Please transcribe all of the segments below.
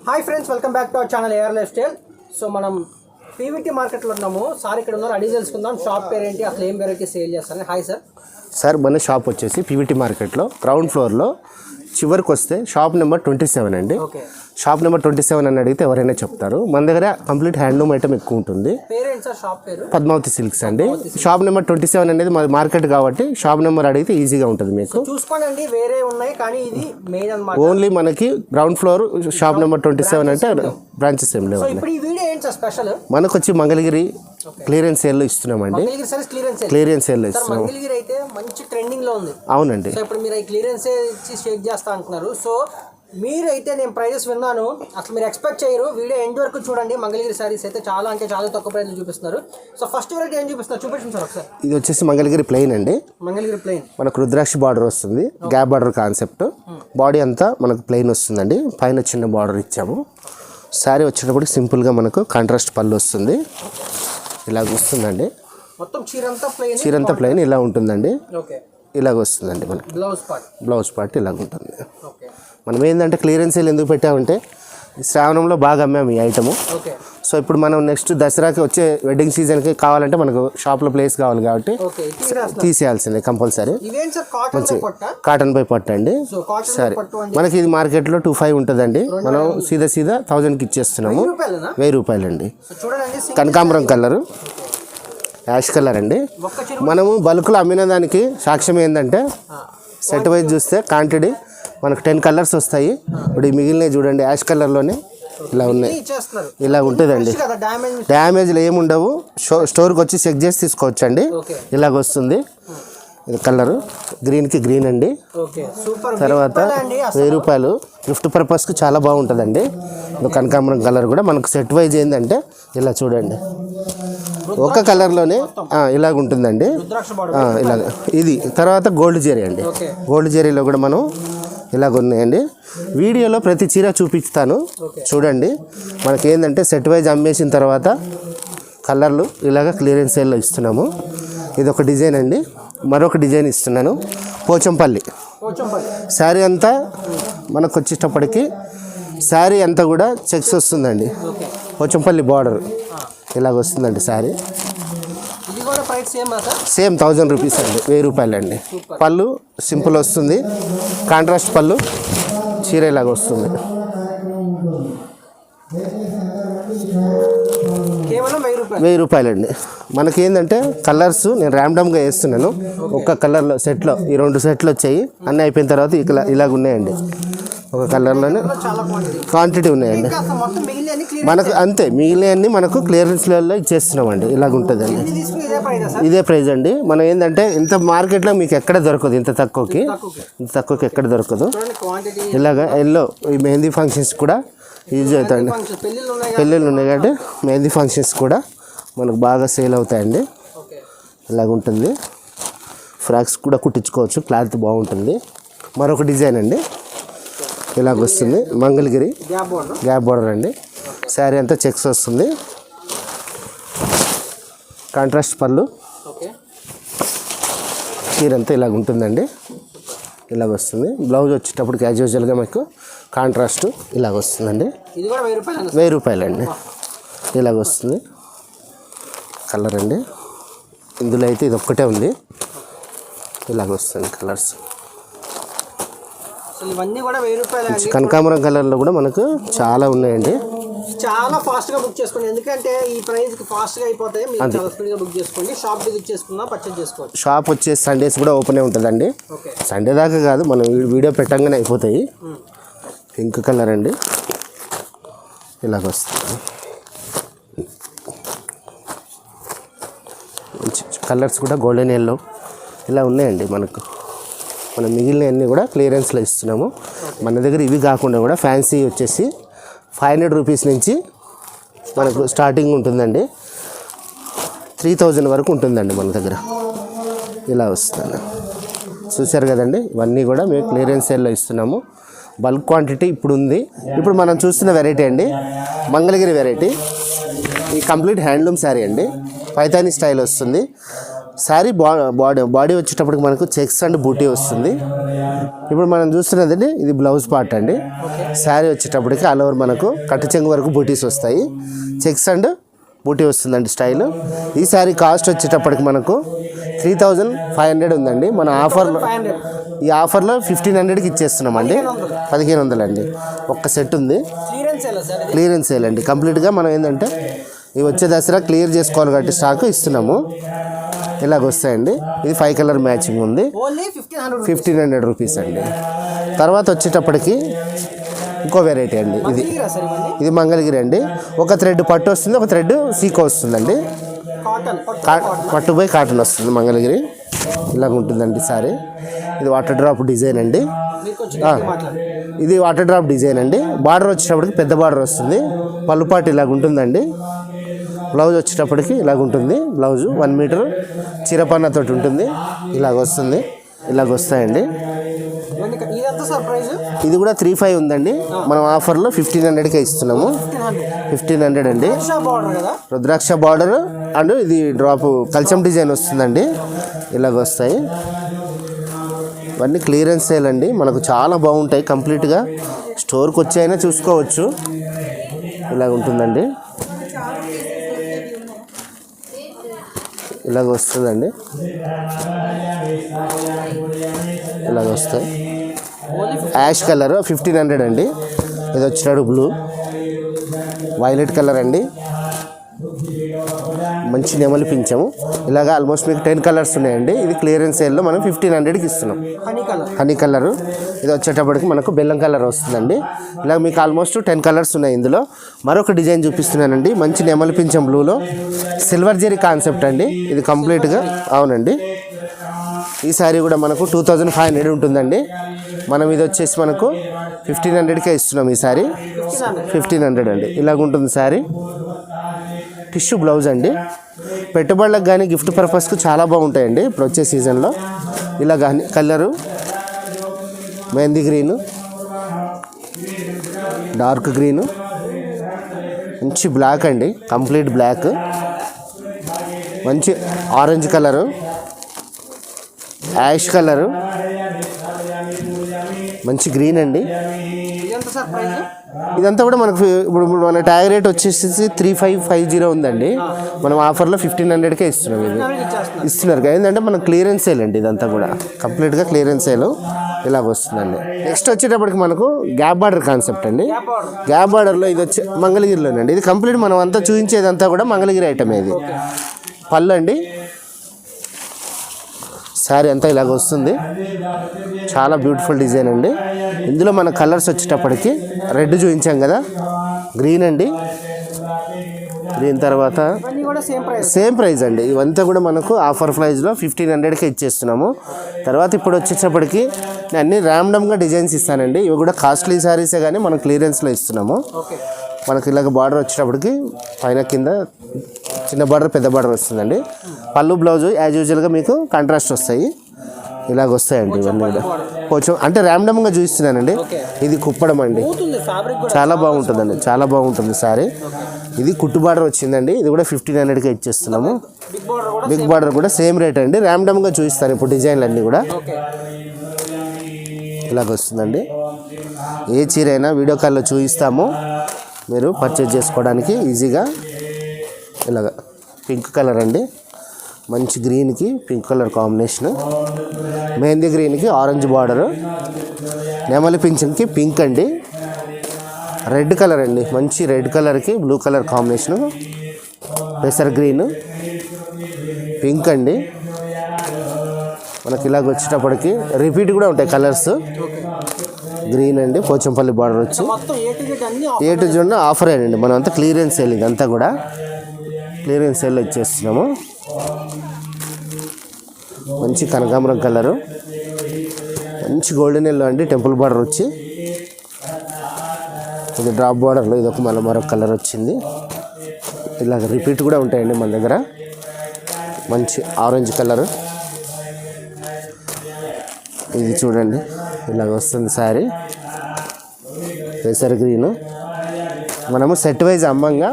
Hi friends, welcome back to our channel AR lifestyle. So మనం PVT మార్కెట్లో ఉన్నాము. Sir ఇక్కడ ఉన్నారు, అడిగి తెలుసుకుందాం షాప్ పేరు ఏంటి, అసలు ఏం వెరైటీ సేల్ చేస్తారని. Hi sir. సార్ మన షాప్ వచ్చేసి పీవీటీ మార్కెట్లో గ్రౌండ్ ఫ్లోర్లో చివరికి వస్తే షాప్ నెంబర్ 27 అండి. షాప్ నెంబర్ 27 అని అడిగితే ఎవరైనా చెప్తారు. మన దగ్గర కంప్లీట్ హ్యాండ్లూమ్ ఐటమ్ ఎక్కువ ఉంటుంది. పద్మావతి సిల్క్స్ అండి. షాప్ నెంబర్ 27 అనేది మాది మార్కెట్ కాబట్టి షాప్ నెంబర్ అడిగితే ఈజీగా ఉంటుంది మీకు. చూసుకోండి, వేరే ఉన్నాయి కానీ ఇది మెయిన్ అన్నమాట. ఓన్లీ మనకి గ్రౌండ్ ఫ్లోర్ షాప్ నెంబర్ 27 అంటే బ్రాంచెస్ ఏం లేవు. మనకు వచ్చి మంగళగిరి క్లియరెన్స్ సేల్లో ఇస్తున్నామండి. క్లియరెన్స్ సేల్లో ఇస్తున్నాం. అవునండి. ఇప్పుడు మీరు క్లియరెన్స్ షేక్ చేస్తా అంటున్నారు. సో మీరైతే నేను ప్రైజెస్ విన్నాను, అసలు మీరు ఎక్స్పెక్ట్ చేయరు. వీడియో ఎండ్ వరకు చూడండి. మంగళగిరి సారీస్ అయితే చాలా అంటే చాలా తక్కువ ప్రైస్లో చూపిస్తున్నారు. సో ఫస్ట్ వెరైటీ ఏం చూపిస్తున్నారు చూపించండి సార్ ఒకసారి. ఇది వచ్చేసి మంగళగిరి ప్లెయిన్ అండి. మంగళగిరి ప్లెయిన్ మనకు రుద్రాక్ష బార్డర్ వస్తుంది, గ్యాప్ బార్డర్ కాన్సెప్ట్. బాడీ అంతా మనకు ప్లెయిన్ వస్తుందండి, పైన చిన్న బార్డర్ ఇచ్చాము. శారీ వచ్చేటప్పుడు సింపుల్గా మనకు కాంట్రాస్ట్ పళ్ళు వస్తుంది, ఇలా వస్తుందండి. మొత్తం చీరంతా ప్లెయిన్ ఇలా ఉంటుందండి. ఇలాగ వస్తుందండి మనకి బ్లౌజ్ పార్ట్ ఇలాగ ఉంటుంది. మనం ఏంటంటే క్లియరెన్స్ సేల్ ఎందుకు పెట్టామంటే శ్రావణంలో బాగా అమ్మాము ఈ ఐటము. సో ఇప్పుడు మనం నెక్స్ట్ దసరాకి వచ్చే వెడ్డింగ్ సీజన్కి కావాలంటే మనకు షాప్లో ప్లేస్ కావాలి కాబట్టి తీసేయాల్సిందే కంపల్సరీ. మంచి కాటన్ పై పట్టు అండి. సరే, మనకి ఇది మార్కెట్లో 25 ఉంటుందండి. మనం సీదా 1000కి ఇచ్చేస్తున్నాము. 1000 రూపాయలండి. కనకాంబరం కలరు, యాష్ కలర్ అండి. మనము బల్క్లో అమ్మిన దానికి సాక్ష్యం ఏంటంటే సెట్ వైజ్ చూస్తే క్వాంటిటీ మనకు 10 కలర్స్ వస్తాయి. ఇప్పుడు ఈ మిగిలినవి చూడండి, యాష్ కలర్లోనే ఇలా ఉన్నాయి. ఇలా ఉంటుందండి. డ్యామేజ్లు ఏముండవు. స్టోర్కి వచ్చి చెక్ చేసి తీసుకోవచ్చండి. ఇలాగ వస్తుంది. ఇది కలరు గ్రీన్కి గ్రీన్ అండి. తర్వాత 1000 రూపాయలు. గిఫ్ట్ పర్పస్కి చాలా బాగుంటుందండి. కనకాంబరం కలర్ కూడా మనకు సెట్ వైజ్ ఏంటంటే ఇలా చూడండి, ఒక కలర్లోనే ఇలాగ ఉంటుందండి. ఇలాగ ఇది. తర్వాత గోల్డ్ జెరీ అండి. గోల్డ్ జెరీలో కూడా మనం ఇలాగ ఉన్నాయండి. వీడియోలో ప్రతి చీర చూపిస్తాను చూడండి. మనకి ఏంటంటే సెట్ వైజ్ అమ్మేసిన తర్వాత కలర్లు ఇలాగ క్లియరెన్స్ సేల్లో ఇస్తున్నాము. ఇది ఒక డిజైన్ అండి. మరొక డిజైన్ ఇస్తున్నాను, పోచంపల్లి. శారీ అంతా మనకు వచ్చేటప్పటికి శారీ అంతా కూడా చెక్స్ వస్తుందండి. పోచంపల్లి బార్డర్ ఇలాగ వస్తుందండి. శారీ సేమ్ 1000 రూపీస్ అండి. 1000 రూపాయలు అండి. పళ్ళు సింపుల్ వస్తుంది, కాంట్రాస్ట్ పళ్ళు. చీర ఇలాగ వస్తుంది. కేవలం 1000 రూపాయలండి. మనకి ఏంటంటే కలర్స్ నేను ర్యాండమ్గా వేస్తున్నాను. ఒక్క కలర్లో సెట్లో ఈ 2 సెట్లు వచ్చాయి. అన్నీ అయిపోయిన తర్వాత ఇలాగ ఉన్నాయండి. ఒక కలర్లోనే క్వాంటిటీ ఉన్నాయండి. మనకు అంతే, మిగిలినవన్నీ మనకు క్లియరెన్స్లలో ఇచ్చేస్తున్నామండి. ఇలాగ ఉంటుందండి. ఇదే ప్రైజ్ అండి. మనం ఏంటంటే ఇంత మార్కెట్లో మీకు ఎక్కడ దొరకదు, ఇంత తక్కువకి ఎక్కడ దొరకదు. ఇలాగ ఎల్లో ఈ మెహందీ ఫంక్షన్స్ కూడా యూజ్ అవుతాయండి. పెళ్ళిళ్ళు ఉన్నాయి కాబట్టి మెహందీ ఫంక్షన్స్ కూడా మనకు బాగా సేల్ అవుతాయండి. ఇలాగ ఉంటుంది. ఫ్రాక్స్ కూడా కుట్టించుకోవచ్చు, క్లాత్ బాగుంటుంది. మరొక డిజైన్ అండి. ఇలాగ వస్తుంది, మంగళగిరి గ్యాప్ బోర్డర్ అండి. శారీ అంతా చెక్స్ వస్తుంది, కాంట్రాస్ట్ పళ్ళు. చీర అంతా ఇలాగ ఉంటుందండి. ఇలాగ వస్తుంది. బ్లౌజ్ వచ్చేటప్పుడు క్యాజువల్గా మీకు కాంట్రాస్ట్ ఇలాగ వస్తుందండి. 1000 రూపాయలండి. ఇలాగ వస్తుంది కలర్ అండి. ఇందులో అయితే ఇది ఒక్కటే ఉంది. ఇలాగ వస్తుంది కలర్స్. కనకాంబరం కలర్లో కూడా మనకు చాలా ఉన్నాయండి. చాలా ఫాస్ట్గా బుక్ చేసుకోండి, ఎందుకంటే ఈ ప్రైస్కి ఫాస్ట్గా అయిపోతాయి. మీరు చాలా స్పీడ్గా బుక్ చేసుకోండి. షాప్ విజిట్ చేసుకున్నా పర్చేజ్ చేసుకోవచ్చు. షాప్ వచ్చేసి సండేస్ కూడా ఓపెన్ ఉంటుందండి. సండే దాకా కాదు, మనం వీడియో పెట్టంగానే అయిపోతాయి. పింక్ కలర్ అండి. ఇలాగ వస్తుంది. కలర్స్ కూడా గోల్డెన్ ఎల్లో ఇలా ఉన్నాయండి. మనం మిగిలినవన్నీ కూడా క్లియరెన్స్లో ఇస్తున్నాము. మన దగ్గర ఇవి కాకుండా కూడా ఫ్యాన్సీ వచ్చేసి 500 రూపీస్ నుంచి మనకు స్టార్టింగ్ ఉంటుందండి. 3000 వరకు ఉంటుందండి మన దగ్గర. ఇలా వస్తుంది. చూసారు కదండి, ఇవన్నీ కూడా మేము క్లియరెన్స్ సేల్లో ఇస్తున్నాము. బల్క్ క్వాంటిటీ ఇప్పుడు ఉంది. ఇప్పుడు మనం చూస్తున్న వెరైటీ అండి, మంగళగిరి వెరైటీ. ఈ కంప్లీట్ హ్యాండ్లూమ్ శారీ అండి. పైతానీ స్టైల్ వస్తుంది. శారీ బాడీ వచ్చేటప్పటికి మనకు చెక్స్ అండ్ బూటీ వస్తుంది. ఇప్పుడు మనం చూస్తున్నదండి ఇది బ్లౌజ్ పార్ట్ అండి. శారీ వచ్చేటప్పటికి ఆల్ ఓవర్ మనకు కట్టు చెంగు వరకు బూటీస్ వస్తాయి, చెక్స్ అండ్ బూటీ వస్తుందండి స్టైల్. ఈ శారీ కాస్ట్ వచ్చేటప్పటికి మనకు 3500 ఉందండి. మన ఆఫర్లో ఈ ఆఫర్లో 1500కి ఇచ్చేస్తున్నామండి. 1500 అండి. ఒక్క సెట్ ఉంది, క్లియరెన్స్ సేల్ అండి. కంప్లీట్గా మనం ఏంటంటే ఇవి వచ్చే దసరా క్లియర్ చేసుకోవాలి కాబట్టి స్టాక్ ఇస్తున్నాము. ఇలాగ వస్తాయండి. ఇది 5 కలర్ మ్యాచింగ్ ఉంది, 1500 రూపీస్ అండి. తర్వాత వచ్చేటప్పటికి ఇంకో వెరైటీ అండి. ఇది మంగళగిరి అండి. ఒక థ్రెడ్ పట్టు వస్తుంది, ఒక థ్రెడ్ సీకో వస్తుందండి. పట్టు బై కాటన్ వస్తుంది మంగళగిరి. ఇలాగ ఉంటుందండి సారీ. ఇది వాటర్ డ్రాప్ డిజైన్ అండి. ఇది వాటర్ డ్రాప్ డిజైన్ అండి. బార్డర్ వచ్చేటప్పటికి పెద్ద బార్డర్ వస్తుంది. పళ్ళుపాటు ఇలాగ ఉంటుందండి. బ్లౌజ్ వచ్చేటప్పటికి ఇలాగ ఉంటుంది. బ్లౌజు 1 మీటర్ చిరపన్నతో ఉంటుంది. ఇలాగ వస్తుంది, ఇలాగ వస్తాయండి. ఇది కూడా 3500 ఉందండి. మనం ఆఫర్లో 1500కే ఇస్తున్నాము. 1500 అండి. రుద్రాక్ష బార్డర్ అండ్ ఇది డ్రాప్ కల్చం డిజైన్ వస్తుందండి. ఇలాగ వస్తాయి. ఇవన్నీ క్లియరెన్స్ సేల్ అండి. మనకు చాలా బాగుంటాయి. కంప్లీట్గా స్టోర్కి వచ్చి అయినా చూసుకోవచ్చు. ఇలాగ ఉంటుందండి. ఇలాగ వస్తుందండి. ఇలాగ వస్తాయి. యాష్ కలర్ 1500 అండి. ఇది వచ్చినాడు బ్లూ, వైలెట్ కలర్ అండి. మంచి నెమలి పింఛము. ఇలాగ ఆల్మోస్ట్ మీకు 10 కలర్స్ ఉన్నాయండి. ఇది క్లియరెన్స్ సేల్లో మనం 1500కి ఇస్తున్నాం. Honey colour. ఇది వచ్చేటప్పటికి మనకు బెల్లం కలర్ వస్తుందండి. ఇలా మీకు ఆల్మోస్ట్ 10 కలర్స్ ఉన్నాయి. ఇందులో మరొక డిజైన్ చూపిస్తున్నానండి. మంచి నెమలి పింఛం బ్లూలో సిల్వర్ జెరీ కాన్సెప్ట్ అండి. ఇది కంప్లీట్గా అవునండి. ఈ శారీ కూడా మనకు 2500 ఉంటుందండి. మనం ఇది వచ్చేసి మనకు 1500కే ఇస్తున్నాం. ఈ శారీ 1500 అండి. ఇలాగ ఉంటుంది శారీ. టిష్యూ బ్లౌజ్ అండి. పెట్టుబడులకు కానీ గిఫ్ట్ పర్పస్కు చాలా బాగుంటాయండి ఇప్పుడు వచ్చే సీజన్లో. ఇలా కానీ colour mehndi green, dark green, మంచి బ్లాక్ అండి, కంప్లీట్ బ్లాక్, మంచి ఆరెంజ్ కలరు, యాష్ కలరు, మంచి గ్రీన్ అండి. ఇదంతా కూడా మనకు ఇప్పుడు మన ట్యాగ్ రేట్ వచ్చేసి 3550 ఉందండి. మనం ఆఫర్లో 1500కే ఇస్తున్నాం. ఇది ఇస్తున్నారు ఏంటంటే మనం క్లియరెన్స్ సేల్ అండి. ఇదంతా కూడా కంప్లీట్గా క్లియరెన్స్ సేల్ ఇలాగ వస్తుందండి. నెక్స్ట్ వచ్చేటప్పటికి మనకు గ్యాప్ బార్డర్ కాన్సెప్ట్ అండి. గ్యాప్ బార్డర్లో ఇది వచ్చి మంగళగిరిలోనండి. ఇది కంప్లీట్ మనం అంతా చూపించేదంతా కూడా మంగళగిరి ఐటమే. ఇది పళ్ళు అండి. శారీ అంతా ఇలాగ వస్తుంది. చాలా బ్యూటిఫుల్ డిజైన్ అండి. ఇందులో మన కలర్స్ వచ్చేటప్పటికి రెడ్ చూపించాం కదా, గ్రీన్ అండి. దీని తర్వాత సేమ్ ప్రైస్ అండి. ఇవంతా కూడా మనకు ఆఫర్ ప్రైస్లో 1500కే ఇచ్చేస్తున్నాము. తర్వాత ఇప్పుడు వచ్చేటప్పటికి అన్ని ర్యాండమ్గా డిజైన్స్ ఇస్తానండి. ఇవి కూడా కాస్ట్లీ శారీసే కానీ మనం క్లియరెన్స్లో ఇస్తున్నాము. మనకి ఇలాగ బార్డర్ వచ్చేటప్పటికి పైన కింద చిన్న బార్డర్ పెద్ద బార్డర్ వస్తుందండి. పళ్ళు బ్లౌజు యాజ్ యూజువల్గా మీకు కాంట్రాస్ట్ వస్తాయి. ఇలాగ వస్తాయండి ఇవన్నీ కూడా కొంచెం అంటే ర్యాండమ్గా చూపిస్తున్నానండి. ఇది కుప్పడం అండి. చాలా బాగుంటుందండి, చాలా బాగుంటుంది సారీ. ఇది కుట్టు బార్డర్ వచ్చిందండి. ఇది కూడా 1500కే ఇచ్చేస్తున్నాము. బిగ్ బార్డర్ కూడా సేమ్ రేట్ అండి. ర్యాండమ్గా చూపిస్తాను ఇప్పుడు డిజైన్లు అన్నీ కూడా. ఇలాగ వస్తుందండి. ఏ చీర అయినా వీడియో కాల్లో చూపిస్తాము, మీరు పర్చేజ్ చేసుకోవడానికి ఈజీగా. ఇలాగ పింక్ కలర్ అండి. మంచి గ్రీన్కి పింక్ కలర్ కాంబినేషను, మెహందీ గ్రీన్కి ఆరెంజ్ బార్డరు, నెమలి పింఛన్కి పింక్ అండి, రెడ్ కలర్ అండి. మంచి రెడ్ కలర్కి బ్లూ కలర్ కాంబినేషను, పెసర్ గ్రీను, పింక్ అండి. మనకి ఇలాగ వచ్చేటప్పటికి రిపీట్ కూడా ఉంటాయి కలర్స్. గ్రీన్ అండి, పోచంపల్లి బార్డర్ వచ్చి ఏ టు జెడ్ ఆఫర్ అండి. మనం అంతా క్లియరెన్స్ సేల్, ఇదంతా కూడా క్లియరెన్స్ సేల్ ఇచ్చేస్తున్నాము. మంచి కనకాంబరం కలరు, మంచి గోల్డెన్ ఎల్లో అండి. టెంపుల్ బార్డర్ వచ్చి ఇది డ్రాప్ బార్డర్లో ఇది ఒక మరొక కలర్ వచ్చింది. ఇలాగ రిపీట్ కూడా ఉంటాయండి మన దగ్గర. మంచి ఆరెంజ్ కలరు, ఇది చూడండి ఇలాగ వస్తుంది శారీ. పెసర్ గ్రీను, మనము సెట్ వైజ్ అమ్మంగా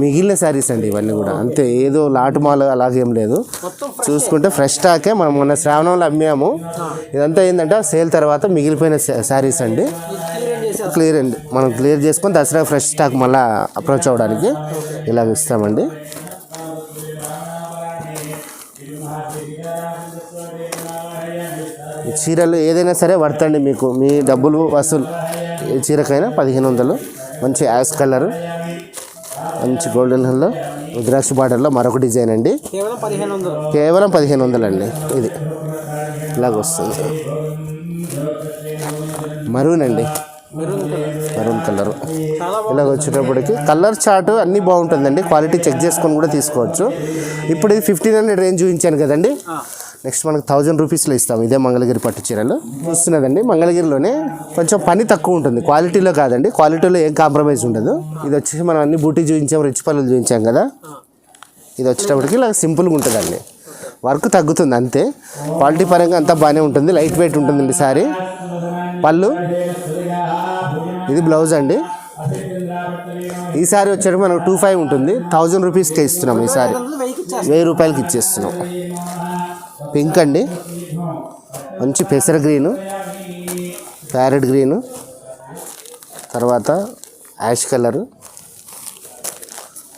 మిగిలిన శారీస్ అండి ఇవన్నీ కూడా అంతే, ఏదో లాటు మాల్ అలాగేం లేదు. చూసుకుంటే ఫ్రెష్ స్టాకే మనం మొన్న శ్రావణంలో అమ్మాము. ఇదంతా ఏంటంటే సేల్ తర్వాత మిగిలిపోయిన శారీస్ అండి. క్లియర్ అండి, మనం క్లియర్ చేసుకొని దసరా ఫ్రెష్ స్టాక్ మళ్ళీ అప్రోచ్ అవ్వడానికి ఇలాగ ఇస్తామండి. ఈ చీరలు ఏదైనా సరే వర్తండి మీకు, మీ డబ్బులు వసూలు. ఏ చీరకైనా 1500. మంచి యాష్ కలర్, మంచి గోల్డెన్ కలర్, రుద్రాక్ష బార్డర్లో మరొక డిజైన్ అండి. కేవలం 1500 అండి. ఇది ఇలాగ వస్తుంది. మరూన్ అండి, మరూన్ కలర్. ఇలాగ వచ్చేటప్పటికి కలర్ చార్ట్ అన్నీ బాగుంటుందండి. క్వాలిటీ చెక్ చేసుకొని కూడా తీసుకోవచ్చు. ఇప్పుడు ఇది 1500 రేంజ్ చూపించాను కదండి. నెక్స్ట్ మనకు 1000 రూపీస్లో ఇస్తాం. ఇదే మంగళగిరి పట్టు చీరలు చూస్తున్నదండి. మంగళగిరిలోనే కొంచెం పని తక్కువ ఉంటుంది, క్వాలిటీలో కాదండి. క్వాలిటీలో ఏం కాంప్రమైజ్ ఉండదు. ఇది వచ్చేసి మనం అన్ని బూటీ చూపించాం, రిచ్ పళ్ళు చూపించాం కదా. ఇది వచ్చేటప్పటికి ఇలా సింపుల్గా ఉంటుందండి. వర్క్ తగ్గుతుంది అంతే. క్వాలిటీ పరంగా అంతా బాగానే ఉంటుంది. లైట్ వెయిట్ ఉంటుందండి సారీ. పళ్ళు, ఇది బ్లౌజ్ అండి. ఈ సారీ వచ్చేటప్పుడు మనకు 2500 ఉంటుంది. 1000 రూపీస్కే ఇస్తున్నాం. ఈ సారీ 1000 రూపాయలకి ఇచ్చేస్తున్నాం. పింక్ అండి, మంచి పెసర గ్రీను, ప్యారెట్ గ్రీను, తర్వాత యాష్ కలరు,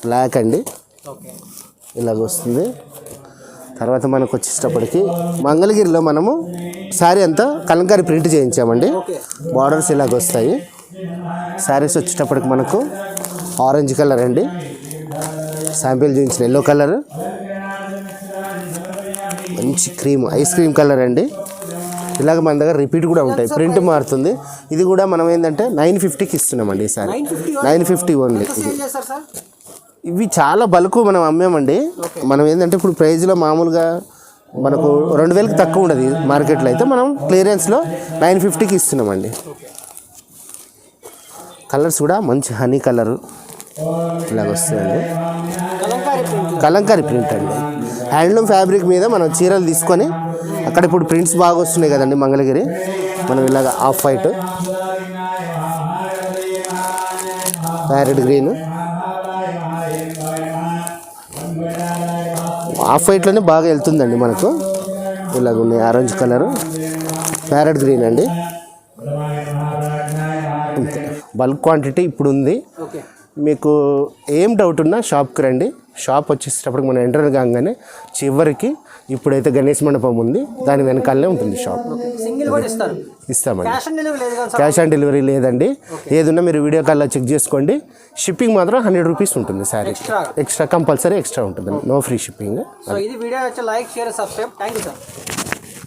బ్లాక్ అండి. ఇలాగ వస్తుంది. తర్వాత మనకు వచ్చేటప్పటికి మంగళగిరిలో మనము శారీ అంతా కలంకారీ ప్రింట్ చేయించామండి. బార్డర్స్ ఇలాగ వస్తాయి. శారీస్ వచ్చేటప్పటికి మనకు ఆరెంజ్ కలర్ అండి, శాంపిల్ చూపించిన ఎల్లో కలర్, మంచి క్రీమ్ ఐస్ క్రీమ్ కలర్ అండి. ఇలాగ మన దగ్గర రిపీట్ కూడా ఉంటాయి, ప్రింట్ మారుతుంది. ఇది కూడా మనం ఏంటంటే 950కి ఇస్తున్నామండి ఈసారి. 950 ఓన్లీ. ఇవి చాలా బల్క్ మనం అమ్మామండి. మనం ఏంటంటే ఇప్పుడు ప్రైజ్లో మామూలుగా మనకు 2000కి తక్కువ ఉండదు మార్కెట్లో. అయితే మనం క్లియరెన్స్లో 950కి ఇస్తున్నామండి. కలర్స్ కూడా మంచి హనీ కలరు ఇలాగ వస్తుందండి. కలంకారీ ప్రింట్ అండి. హ్యాండ్లూమ్ ఫ్యాబ్రిక్ మీద మనం చీరలు తీసుకొని అక్కడ ఇప్పుడు ప్రింట్స్ బాగా వస్తున్నాయి కదండి మంగళగిరి. మనం ఇలాగ off white, parrot green, off వైట్లోనే బాగా వెళ్తుందండి మనకు. ఇలాగ ఉన్నాయి ఆరెంజ్ కలరు, ప్యారెట్ గ్రీన్ అండి. బల్క్ క్వాంటిటీ ఇప్పుడు ఉంది. మీకు ఏం డౌట్ ఉన్నా షాప్కి రండి. షాప్ వచ్చేసేటప్పటికి మనం ఎంటర్ కాగానే చివరికి ఇప్పుడైతే గణేష్ మండపం ఉంది, దాని వెనకాలనే ఉంటుంది షాప్. ఇస్తామండి. క్యాష్ ఆన్ డెలివరీ లేదండి. ఏదున్నా మీరు వీడియో కాల్లో చెక్ చేసుకోండి. షిప్పింగ్ మాత్రం 100 రూపీస్ ఉంటుంది సారీ. ఎక్స్ట్రా కంపల్సరీ ఎక్స్ట్రా ఉంటుంది, నో ఫ్రీ షిప్పింగ్. సో ఇది video like, share, subscribe. Thank you sir.